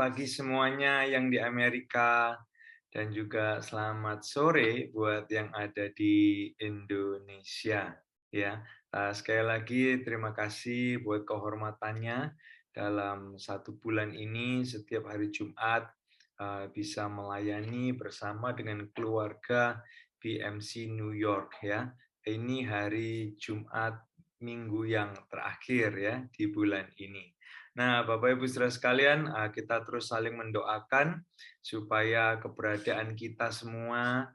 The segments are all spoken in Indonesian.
pagi semuanya yang di Amerika dan juga selamat sore buat yang ada di Indonesia ya. Sekali lagi terima kasih buat kehormatannya dalam 1 bulan ini setiap hari Jumat bisa melayani bersama dengan keluarga BMC New York ya. Ini hari Jumat minggu yang terakhir ya di bulan ini. Nah, Bapak Ibu Saudara sekalian, kita terus saling mendoakan supaya keberadaan kita semua,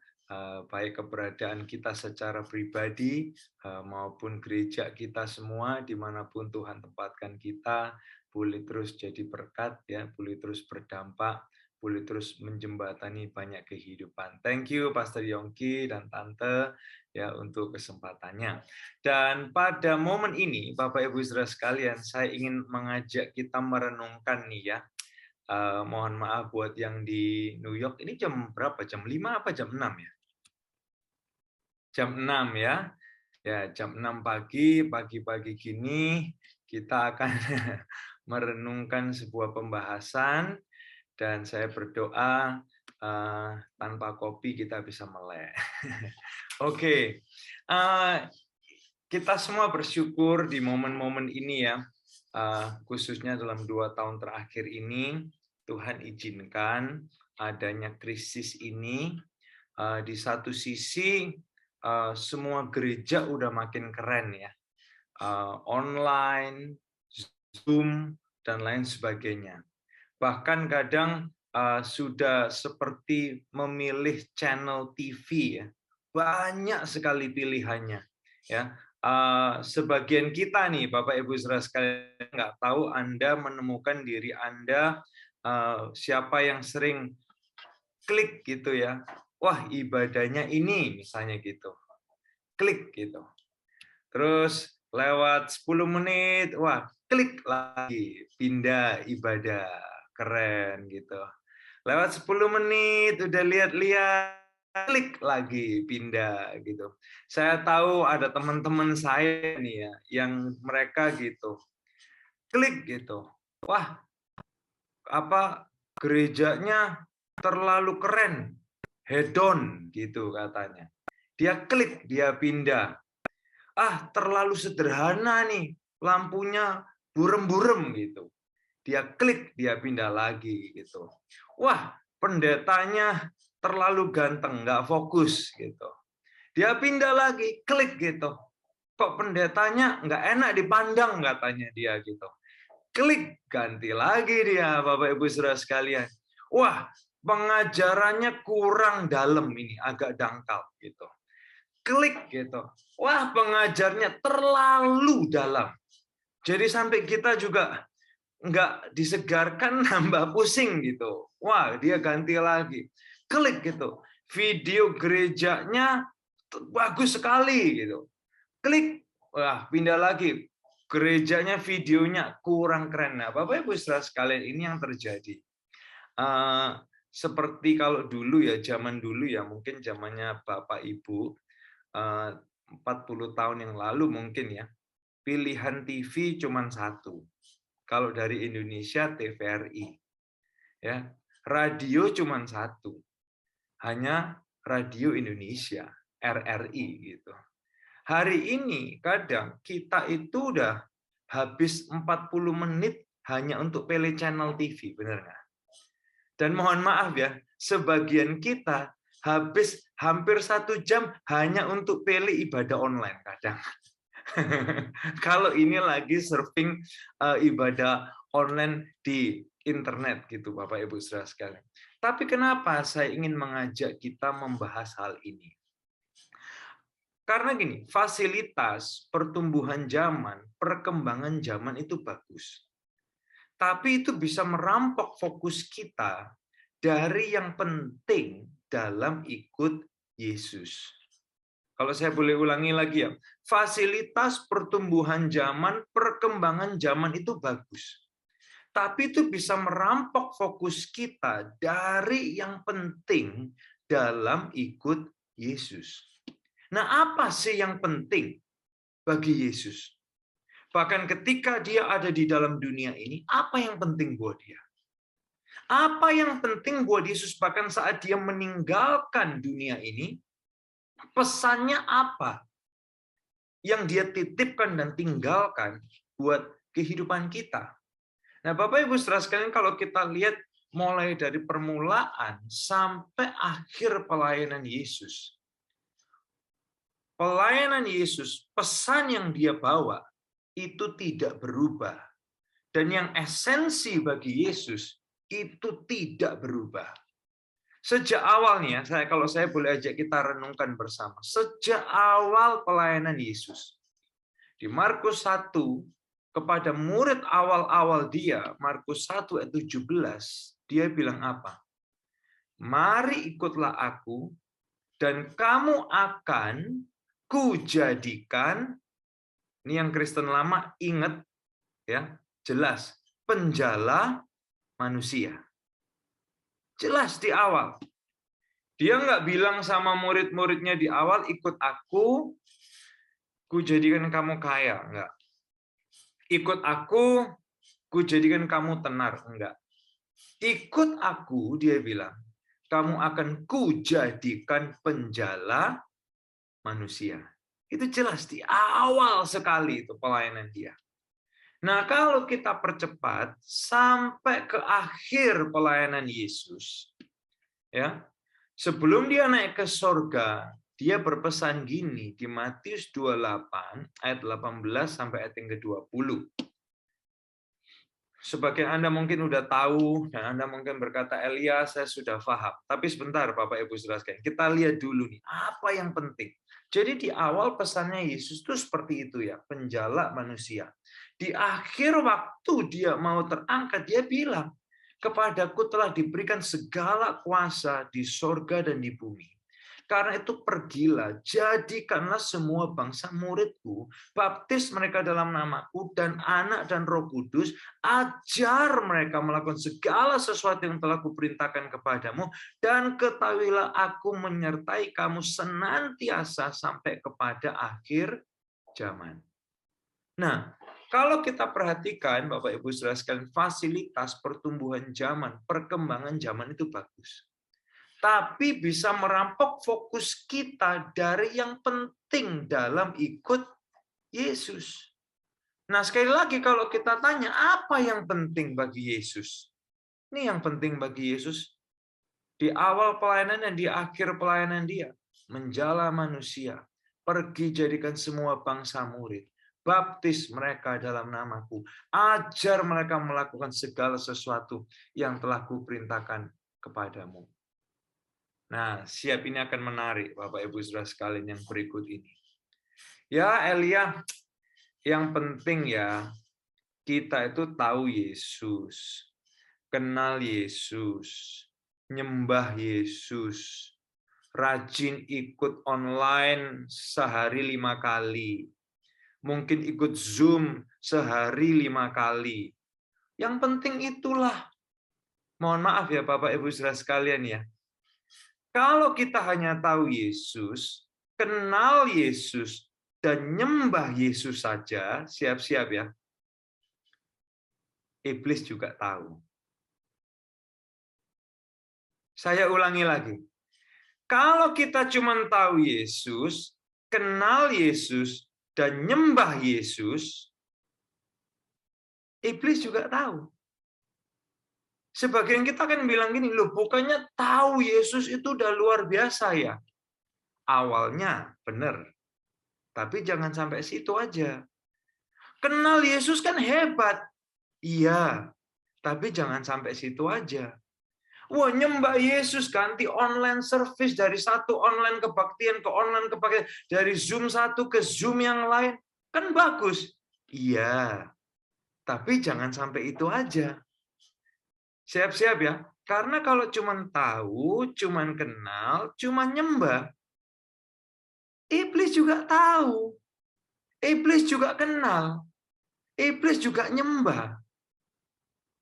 baik keberadaan kita secara pribadi maupun gereja kita semua, dimanapun Tuhan tempatkan kita, boleh terus jadi berkat, ya, boleh terus berdampak, boleh terus menjembatani banyak kehidupan. Thank you, Pastor Yongki dan Tante, ya, untuk kesempatannya. Dan pada momen ini, Bapak Ibu Saudara sekalian, saya ingin mengajak kita merenungkan nih ya. Mohon maaf buat yang di New York, ini jam berapa? Jam 5 apa jam 6 ya? Jam 6 ya. Ya, jam 6 pagi, pagi-pagi gini kita akan merenungkan sebuah pembahasan dan saya berdoa tanpa kopi kita bisa melek. Oke. Kita semua bersyukur di momen-momen ini ya, khususnya dalam 2 tahun terakhir ini, Tuhan izinkan adanya krisis ini. Di satu sisi, semua gereja udah makin keren ya, online, Zoom, dan lain sebagainya. Bahkan kadang sudah seperti memilih channel TV ya, banyak sekali pilihannya ya. Sebagian kita nih, Bapak Ibu Saudara sekalian, nggak tahu Anda menemukan diri Anda siapa yang sering klik gitu ya. Wah, ibadahnya ini misalnya gitu. Klik gitu. Terus lewat 10 menit, wah, klik lagi, pindah ibadah. Keren gitu. Lewat 10 menit udah lihat-lihat, klik lagi pindah gitu. Saya tahu ada teman-teman saya nih ya yang mereka gitu. Klik gitu. Wah, apa gerejanya terlalu keren. Hedon gitu katanya. Dia klik, dia pindah. Terlalu sederhana nih. Lampunya burem-burem gitu. Dia klik, dia pindah lagi gitu. Wah, pendetanya terlalu ganteng, nggak fokus gitu. Dia pindah lagi, klik gitu. Kok pendetanya nggak enak dipandang katanya dia gitu. Klik, ganti lagi dia, Bapak Ibu Saudara sekalian. Wah, pengajarannya kurang dalam ini, agak dangkal gitu. Klik gitu. Wah, pengajarnya terlalu dalam. Jadi sampai kita juga nggak disegarkan, nambah pusing gitu. Wah, dia ganti lagi. Klik gitu. Video gerejanya bagus sekali gitu. Klik, wah, pindah lagi. Gerejanya videonya kurang keren. Nah, Bapak Ibu Saudara sekalian, ini yang terjadi. Seperti kalau dulu ya, zaman dulu ya, mungkin zamannya Bapak Ibu 40 tahun yang lalu mungkin ya, pilihan TV cuma satu. Kalau dari Indonesia TVRI, ya, radio cuma satu, hanya Radio Indonesia, RRI gitu. Hari ini kadang kita itu udah habis 40 menit hanya untuk pilih channel TV, benar nggak? Dan mohon maaf ya, sebagian kita habis hampir 1 jam hanya untuk pilih ibadah online kadang. Kalau ini lagi surfing ibadah online di internet gitu, Bapak Ibu Saudara sekalian. Tapi kenapa saya ingin mengajak kita membahas hal ini? Karena gini, fasilitas pertumbuhan zaman, perkembangan zaman itu bagus. Tapi itu bisa merampok fokus kita dari yang penting dalam ikut Yesus. Kalau saya boleh ulangi lagi ya, fasilitas pertumbuhan zaman, perkembangan zaman itu bagus. Tapi itu bisa merampok fokus kita dari yang penting dalam ikut Yesus. Nah, apa sih yang penting bagi Yesus? Bahkan ketika dia ada di dalam dunia ini, apa yang penting buat dia? Apa yang penting buat Yesus bahkan saat dia meninggalkan dunia ini? Pesannya apa yang dia titipkan dan tinggalkan buat kehidupan kita? Nah, Bapak Ibu saudara sekalian, kalau kita lihat mulai dari permulaan sampai akhir pelayanan Yesus. Pelayanan Yesus, pesan yang dia bawa itu tidak berubah. Dan yang esensi bagi Yesus itu tidak berubah. Sejak awalnya, kalau saya boleh ajak kita renungkan bersama. Sejak awal pelayanan Yesus. Di Markus 1, kepada murid awal-awal dia, Markus 1 ayat 17, dia bilang apa? Mari ikutlah aku, dan kamu akan kujadikan, ini yang Kristen lama ingat, ya jelas, penjala manusia. Jelas di awal. Dia nggak bilang sama murid-muridnya di awal, ikut aku, ku jadikan kamu kaya. Enggak. Ikut aku, ku jadikan kamu tenar. Enggak. Ikut aku, dia bilang, kamu akan ku jadikan penjala manusia. Itu jelas di awal sekali itu pelayanan dia. Nah, kalau kita percepat sampai ke akhir pelayanan Yesus, ya, sebelum dia naik ke sorga, dia berpesan gini di Matius 28 ayat 18 sampai ayat yang ke-20. Sebagian Anda mungkin udah tahu dan Anda mungkin berkata, Elia, saya sudah paham. Tapi sebentar Bapak Ibu Saudara sekalian, kita lihat dulu nih apa yang penting. Jadi di awal pesannya Yesus itu seperti itu ya, penjala manusia. Di akhir waktu dia mau terangkat, dia bilang, kepadaku telah diberikan segala kuasa di sorga dan di bumi. Karena itu pergilah, jadikanlah semua bangsa muridku, baptis mereka dalam namaku, dan Anak dan Roh Kudus, ajar mereka melakukan segala sesuatu yang telah kuperintahkan kepadamu, dan ketahuilah aku menyertai kamu senantiasa sampai kepada akhir zaman. Nah, kalau kita perhatikan, Bapak Ibu Saudara sekalian, fasilitas pertumbuhan zaman, perkembangan zaman itu bagus. Tapi bisa merampok fokus kita dari yang penting dalam ikut Yesus. Nah, sekali lagi kalau kita tanya, apa yang penting bagi Yesus? Ini yang penting bagi Yesus. Di awal pelayanan dan di akhir pelayanan dia. Menjala manusia. Pergi jadikan semua bangsa murid. Baptis mereka dalam namaku. Ajar mereka melakukan segala sesuatu yang telah kuperintahkan kepadamu. Nah, siap, ini akan menarik Bapak Ibu Saudara sekalian yang berikut ini. Ya, Elia, yang penting ya, kita itu tahu Yesus, kenal Yesus, nyembah Yesus, rajin ikut online sehari 5 kali, mungkin ikut Zoom sehari 5 kali. Yang penting itulah. Mohon maaf ya Bapak Ibu Saudara sekalian ya. Kalau kita hanya tahu Yesus, kenal Yesus, dan nyembah Yesus saja, siap-siap ya. Iblis juga tahu. Saya ulangi lagi. Kalau kita cuma tahu Yesus, kenal Yesus, dan nyembah Yesus, iblis juga tahu. Sebagian kita kan bilang gini, loh bukannya tahu Yesus itu udah luar biasa ya. Awalnya benar, tapi jangan sampai situ aja. Kenal Yesus kan hebat. Iya, tapi jangan sampai situ aja. Wah, nyembah Yesus, ganti online service dari satu online kebaktian ke online kebaktian, dari Zoom satu ke Zoom yang lain. Kan bagus. Iya, tapi jangan sampai itu aja. Siap-siap ya. Karena kalau cuman tahu, cuman kenal, cuman nyembah, iblis juga tahu. Iblis juga kenal. Iblis juga nyembah.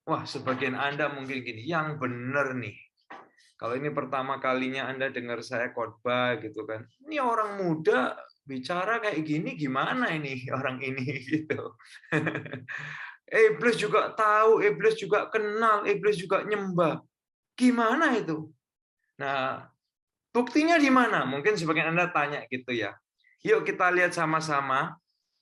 Wah, sebagian Anda mungkin gini, yang benar nih. Kalau ini pertama kalinya Anda dengar saya khotbah gitu kan. Ini orang muda bicara kayak gini gimana ini orang ini gitu. Iblis juga tahu, iblis juga kenal, iblis juga nyembah. Gimana itu? Nah, buktinya di mana? Mungkin sebagian Anda tanya gitu ya. Yuk kita lihat sama-sama.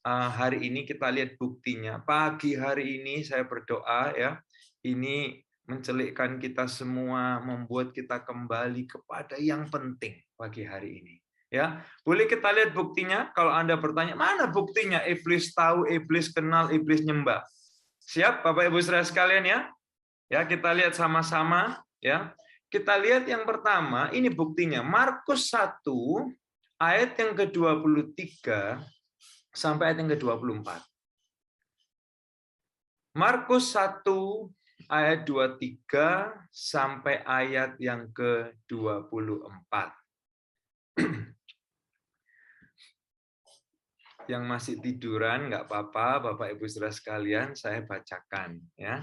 Hari ini kita lihat buktinya. Pagi hari ini saya berdoa ya. Ini mencelikkan kita semua, membuat kita kembali kepada yang penting pagi hari ini. Ya, boleh kita lihat buktinya? Kalau Anda bertanya, mana buktinya? Iblis tahu, iblis kenal, iblis nyembah. Siap, Bapak Ibu Saudara sekalian ya? Ya, kita lihat sama-sama ya. Kita lihat yang pertama, ini buktinya. Markus 1 ayat yang ke-23 sampai ayat yang ke-24. Markus 1 ayat 23 sampai ayat yang ke-24. Yang masih tiduran nggak apa-apa, Bapak Ibu Saudara sekalian, saya bacakan ya.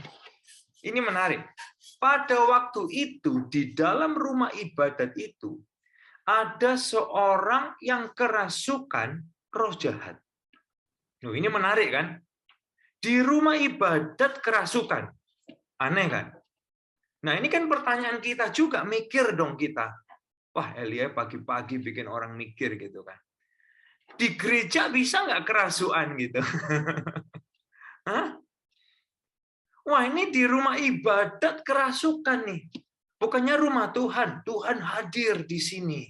Ini menarik. Pada waktu itu di dalam rumah ibadat itu ada seorang yang kerasukan roh jahat. Ini menarik kan? Di rumah ibadat kerasukan. Aneh kan? Nah, ini kan pertanyaan kita juga, mikir dong kita. Wah, Elia pagi-pagi bikin orang mikir gitu kan. Di gereja bisa nggak kerasukan gitu? Hah? Wah, ini di rumah ibadat kerasukan nih. Bukannya rumah Tuhan. Tuhan hadir di sini.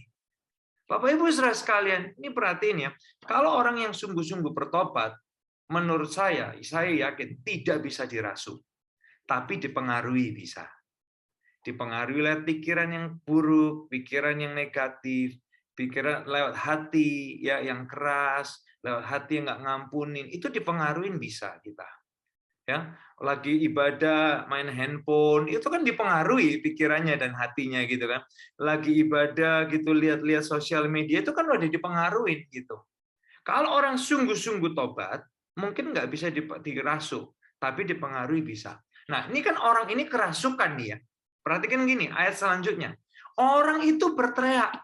Bapak Ibu Saudara sekalian, ini perhatiin ya. Kalau orang yang sungguh-sungguh bertobat, menurut saya yakin tidak bisa dirasuk. Tapi dipengaruhi bisa. Dipengaruhi oleh pikiran yang buruk, pikiran yang negatif, pikiran lewat hati ya yang keras, lewat hati yang nggak ngampunin, itu dipengaruhin bisa kita. Ya, lagi ibadah main handphone itu kan dipengaruhi pikirannya dan hatinya gitu kan. Lagi ibadah gitu lihat-lihat sosial media itu kan udah dipengaruhi gitu. Kalau orang sungguh-sungguh tobat mungkin nggak bisa dirasuk, tapi dipengaruhi bisa. Nah ini kan orang ini kerasukan nih ya. Perhatikan gini ayat selanjutnya. Orang itu berteriak,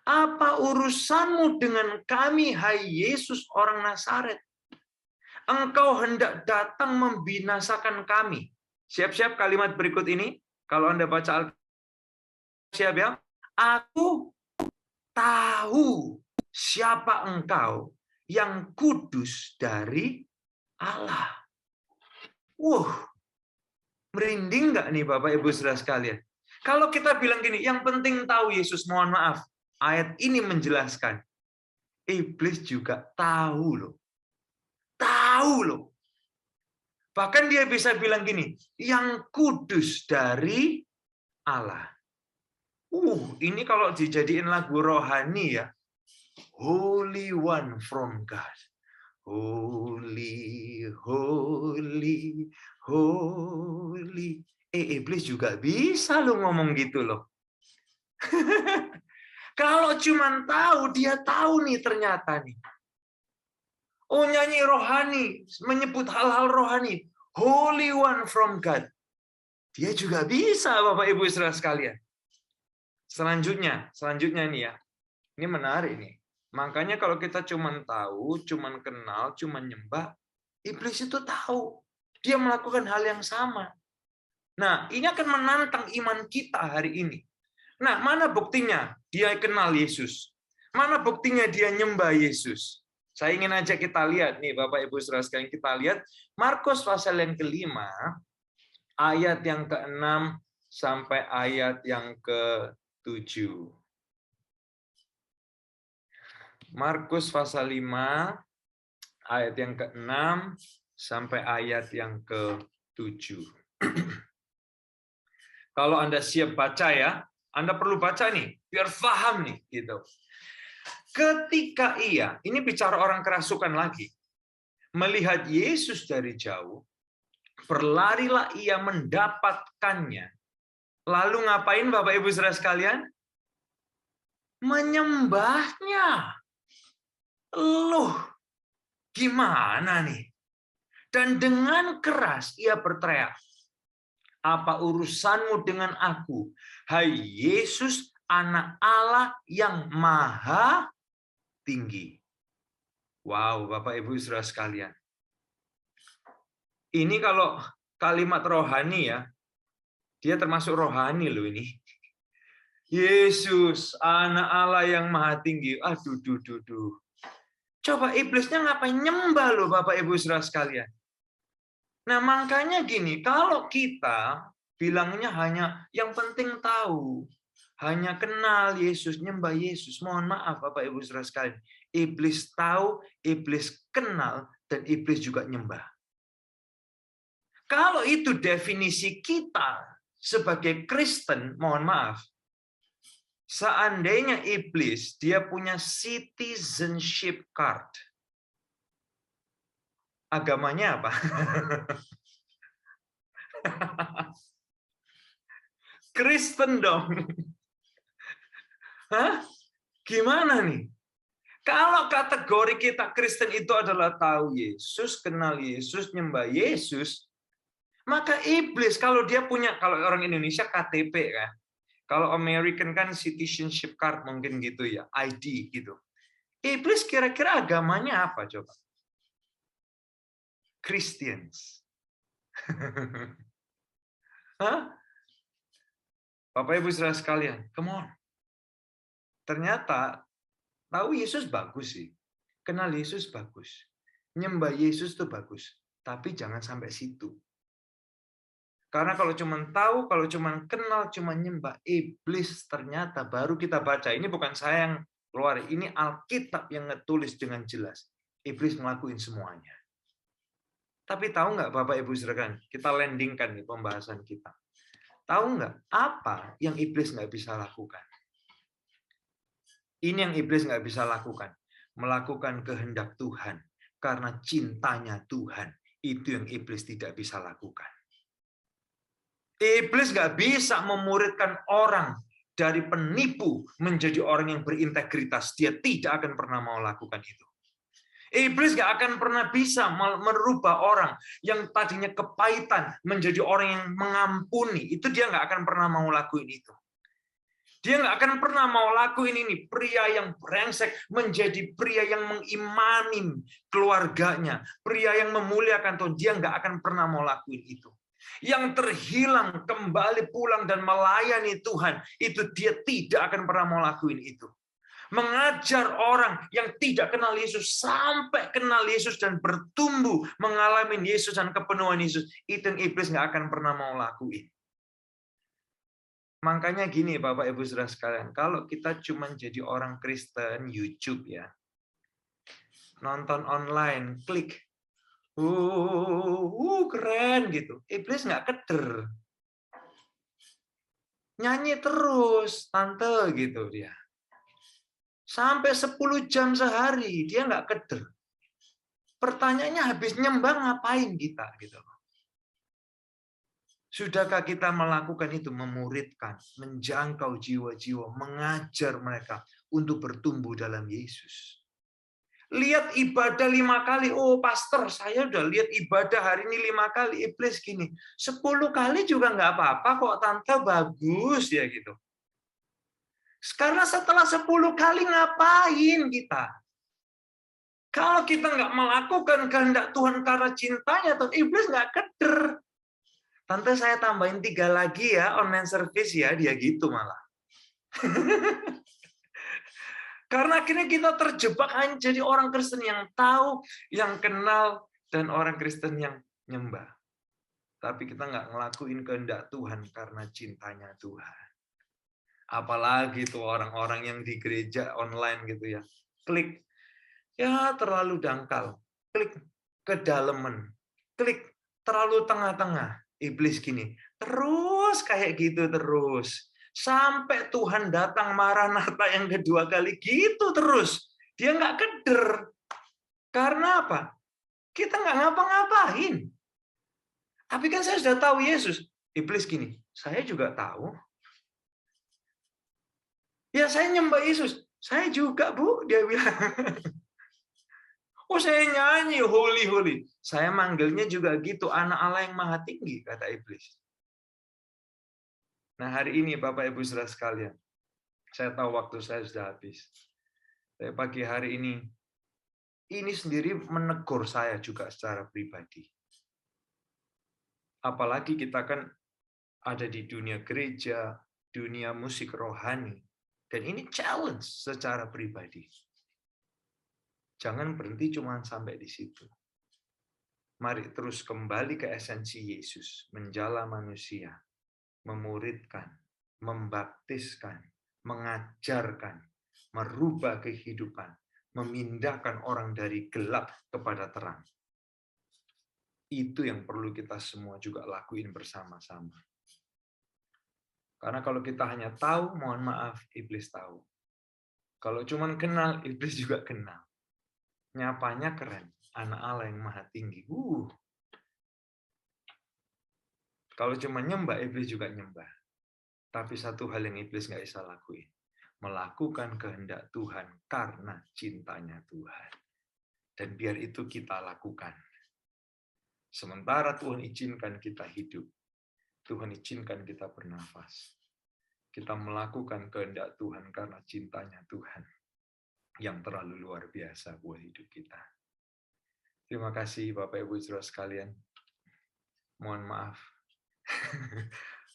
apa urusanmu dengan kami, hai Yesus orang Nazaret? Engkau hendak datang membinasakan kami. Siap-siap kalimat berikut ini. Kalau Anda baca Alkitab, siap ya. Aku tahu siapa engkau yang kudus dari Allah. Merinding nggak nih Bapak Ibu Saudara sekalian? Kalau kita bilang gini, yang penting tahu Yesus, mohon maaf. Ayat ini menjelaskan. Iblis juga tahu loh. Tahu loh. Bahkan dia bisa bilang gini, yang kudus dari Allah. Ini kalau dijadiin lagu rohani ya. Holy one from God. Holy, holy, holy. Iblis juga bisa lo ngomong gitu loh. Kalau cuman tahu, dia tahu nih ternyata nih. Oh, nyanyi rohani, menyebut hal-hal rohani. Holy one from God. Dia juga bisa, Bapak Ibu Saudara sekalian. Selanjutnya nih ya. Ini menarik nih. Makanya kalau kita cuman tahu, cuman kenal, cuman nyembah, iblis itu tahu. Dia melakukan hal yang sama. Nah, ini akan menantang iman kita hari ini. Nah, mana buktinya dia kenal Yesus? Mana buktinya dia nyembah Yesus? Saya ingin ajak kita lihat nih Bapak Ibu Saudara sekalian, kita lihat Markus pasal yang ke-5 ayat yang ke-6 sampai ayat yang ke-7. Markus pasal 5 ayat yang ke-6 sampai ayat yang ke-7. Kalau Anda siap baca ya, Anda perlu baca nih biar paham nih gitu. Ketika ia, ini bicara orang kerasukan lagi, melihat Yesus dari jauh, berlarilah ia mendapatkannya. Lalu ngapain Bapak Ibu Saudara sekalian? Menyembahnya. Loh, gimana nih? Dan dengan keras ia berteriak, apa urusanmu dengan aku? Hai Yesus, anak Allah yang maha tinggi. Wow, Bapak Ibu Saudara sekalian. Ini kalau kalimat rohani ya, dia termasuk rohani loh ini. Yesus, anak Allah yang maha tinggi. Aduh, duh, duh, duh. Coba iblisnya ngapain nyembah loh Bapak Ibu Saudara sekalian. Nah, makanya gini, kalau kita bilangnya hanya yang penting tahu, hanya kenal Yesus, nyembah Yesus. Mohon maaf Bapak Ibu Saudara sekalian. Iblis tahu, iblis kenal, dan iblis juga nyembah. Kalau itu definisi kita sebagai Kristen, mohon maaf. Seandainya iblis dia punya citizenship card. Agamanya apa? Kristen dong. Hah? Gimana nih? Kalau kategori kita Kristen itu adalah tahu Yesus, kenal Yesus, nyembah Yesus, maka iblis kalau dia punya, kalau orang Indonesia KTP kan, kalau American kan citizenship card mungkin gitu ya, ID gitu. Iblis kira-kira agamanya apa coba? Christians. Hah? Bapak Ibu Saudara sekalian, come on. Ternyata tahu Yesus bagus sih. Kenal Yesus bagus. Nyembah Yesus itu bagus. Tapi jangan sampai situ. Karena kalau cuma tahu, kalau cuma kenal, cuma nyembah, iblis ternyata baru kita baca. Ini bukan saya yang keluar, ini Alkitab yang ngetulis dengan jelas. Iblis ngelakuin semuanya. Tapi tahu nggak Bapak Ibu Saudara, kita landingkan nih pembahasan kita. Tahu nggak apa yang iblis nggak bisa lakukan? Ini yang iblis nggak bisa lakukan. Melakukan kehendak Tuhan. Karena cintanya Tuhan. Itu yang iblis tidak bisa lakukan. Iblis nggak bisa memuridkan orang dari penipu menjadi orang yang berintegritas. Dia tidak akan pernah mau lakukan itu. Iblis nggak akan pernah bisa merubah orang yang tadinya kepahitan menjadi orang yang mengampuni. Itu dia nggak akan pernah mau lakuin itu. Dia nggak akan pernah mau lakuin ini. Pria yang brengsek menjadi pria yang mengimani keluarganya. Pria yang memuliakan Tuhan. Dia nggak akan pernah mau lakuin itu. Yang terhilang kembali pulang dan melayani Tuhan. Itu dia tidak akan pernah mau lakuin itu. Mengajar orang yang tidak kenal Yesus sampai kenal Yesus dan bertumbuh mengalami Yesus dan kepenuhan Yesus. Itu yang iblis nggak akan pernah mau lakuin. Makanya gini Bapak Ibu Saudara sekalian, kalau kita cuma jadi orang Kristen, YouTube ya, nonton online, klik, keren gitu, iblis nggak keder, nyanyi terus, tante gitu dia, sampai 10 jam sehari dia nggak keder. Pertanyaannya habis nyembah ngapain kita gitu. Sudahkah kita melakukan itu, memuridkan, menjangkau jiwa-jiwa, mengajar mereka untuk bertumbuh dalam Yesus? Lihat ibadah 5 kali, oh pastor saya udah lihat ibadah hari ini 5 kali, iblis gini, 10 kali juga nggak apa-apa kok tante, bagus ya gitu. Karena setelah 10 kali ngapain kita? Kalau kita nggak melakukan kehendak Tuhan karena cintanya, Tuhan, iblis nggak keder. Tante saya tambahin 3 lagi ya, online service ya, dia gitu malah. Karena akhirnya kita terjebak hanya jadi orang Kristen yang tahu, yang kenal, dan orang Kristen yang nyembah. Tapi kita nggak ngelakuin kehendak Tuhan karena cintanya Tuhan. Apalagi tuh orang-orang yang di gereja online gitu ya. Klik, ya terlalu dangkal. Klik, kedalaman. Klik, terlalu tengah-tengah. Iblis gini, terus kayak gitu terus. Sampai Tuhan datang Maranatha yang kedua kali, gitu terus. Dia nggak keder. Karena apa? Kita nggak ngapa-ngapain. Tapi kan saya sudah tahu Yesus. Iblis gini, saya juga tahu. Ya saya nyembah Yesus. Saya juga, Bu, dia bilang. Oh saya nyanyi, holy, holy. Saya manggilnya juga gitu, anak Allah yang maha tinggi, kata iblis. Nah hari ini Bapak Ibu Saudara sekalian, saya tahu waktu saya sudah habis. Tapi pagi hari ini sendiri menegur saya juga secara pribadi. Apalagi kita kan ada di dunia gereja, dunia musik rohani. Dan ini challenge secara pribadi. Jangan berhenti cuma sampai di situ. Mari terus kembali ke esensi Yesus, menjala manusia, memuridkan, membaptiskan, mengajarkan, merubah kehidupan, memindahkan orang dari gelap kepada terang. Itu yang perlu kita semua juga lakuin bersama-sama. Karena kalau kita hanya tahu, mohon maaf, iblis tahu. Kalau cuma kenal, iblis juga kenal. Nyapanya keren, anak Allah yang maha tinggi. Kalau cuma nyembah, iblis juga nyembah. Tapi satu hal yang iblis nggak bisa lakuin. Melakukan kehendak Tuhan karena cintanya Tuhan. Dan biar itu kita lakukan. Sementara Tuhan izinkan kita hidup, Tuhan izinkan kita bernafas. Kita melakukan kehendak Tuhan karena cintanya Tuhan yang terlalu luar biasa buat hidup kita. Terima kasih Bapak Ibu Saudara sekalian. Mohon maaf.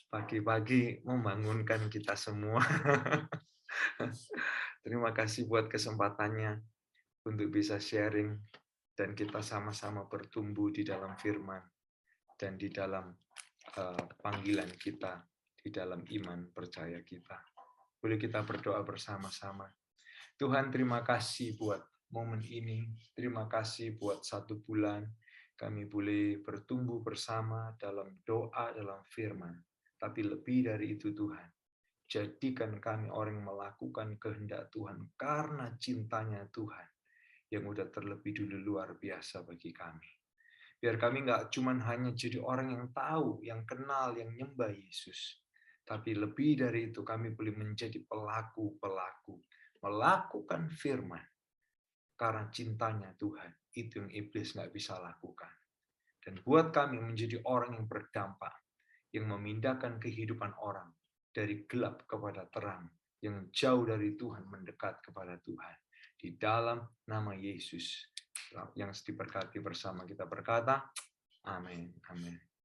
Pagi-pagi membangunkan kita semua. Terima kasih buat kesempatannya untuk bisa sharing dan kita sama-sama bertumbuh di dalam firman dan di dalam panggilan kita, di dalam iman percaya kita. Boleh kita berdoa bersama-sama. Tuhan, terima kasih buat momen ini. Terima kasih buat 1 bulan kami boleh bertumbuh bersama dalam doa, dalam firman. Tapi lebih dari itu Tuhan, jadikan kami orang yang melakukan kehendak Tuhan karena cintanya Tuhan yang udah terlebih dulu luar biasa bagi kami. Biar kami nggak cuma hanya jadi orang yang tahu, yang kenal, yang nyembah Yesus. Tapi lebih dari itu kami boleh menjadi pelaku-pelaku. Melakukan firman. Karena cintanya Tuhan. Itu yang iblis nggak bisa lakukan. Dan buat kami menjadi orang yang berdampak. Yang memindahkan kehidupan orang. Dari gelap kepada terang. Yang jauh dari Tuhan mendekat kepada Tuhan. Di dalam nama Yesus. Yang diberkati bersama kita berkata, amin, amin.